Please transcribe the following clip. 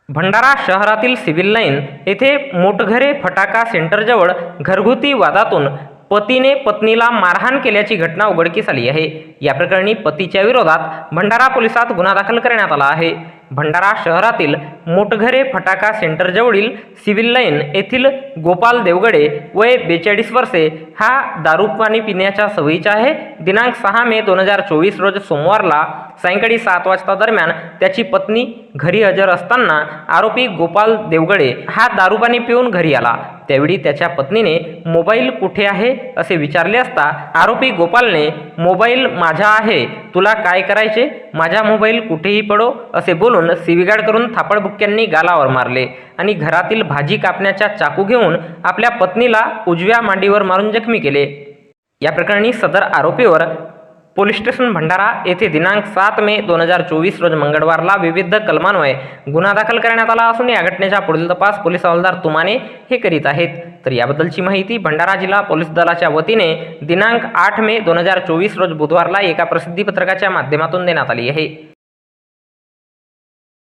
भंडारा शहरातील civil line येथे मोटघरे फटाका सेंटरजवळ घरगुती वादातून पतीने पत्नीला मारहाण केल्याची घटना उघडकीस आली आहे। या प्रकरणी पतीच्या विरोधात भंडारा पोलिसात गुन्हा दाखल करण्यात आला आहे। भंडारा शहरातील मोटघरे फटाका सेंटरजवळील सिव्हिल लाईन येथील गोपाल देवगडे वय 42 वर्षे हा दारू पाणी पिण्याच्या सवयीचा आहे। दिनांक 6 मे 2024 रोज सोमवारला सायंकाळी 7 वाजता दरम्यान त्याची पत्नी घरी हजर असताना आरोपी गोपाल देवगडे हा दारू पाणी पिऊन घरी आला। त्यावेळी त्याच्या पत्नीने मोबाईल कुठे आहे असे विचारले असता आरोपी गोपालने मोबाईल माझा आहे, तुला काय करायचे, माझा मोबाईल कुठेही पडो असे बोलून शिवीगाळ करून थापडबुक्क्यांनी गालावर मारले आणि घरातील भाजी कापण्याचा चाकू घेऊन आपल्या पत्नीला उजव्या मांडीवर मारून जखमी केले। या प्रकरणी सदर आरोपीवर पोलीस स्टेशन भंडारा येथे दिनांक 7 मे 2024 रोज मंगळवारला विविध कलमान्वये गुन्हा दाखल करण्यात आला असून या घटनेचा पुढील तपास पोलीस हवालदार तुमाने हे करीत आहेत। तर याबद्दलची माहिती भंडारा जिल्हा पोलीस दलाच्या वतीने दिनांक 8 मे 2024 रोज बुधवारला एका प्रसिद्धी पत्रकाच्या माध्यमातून देण्यात आली आहे।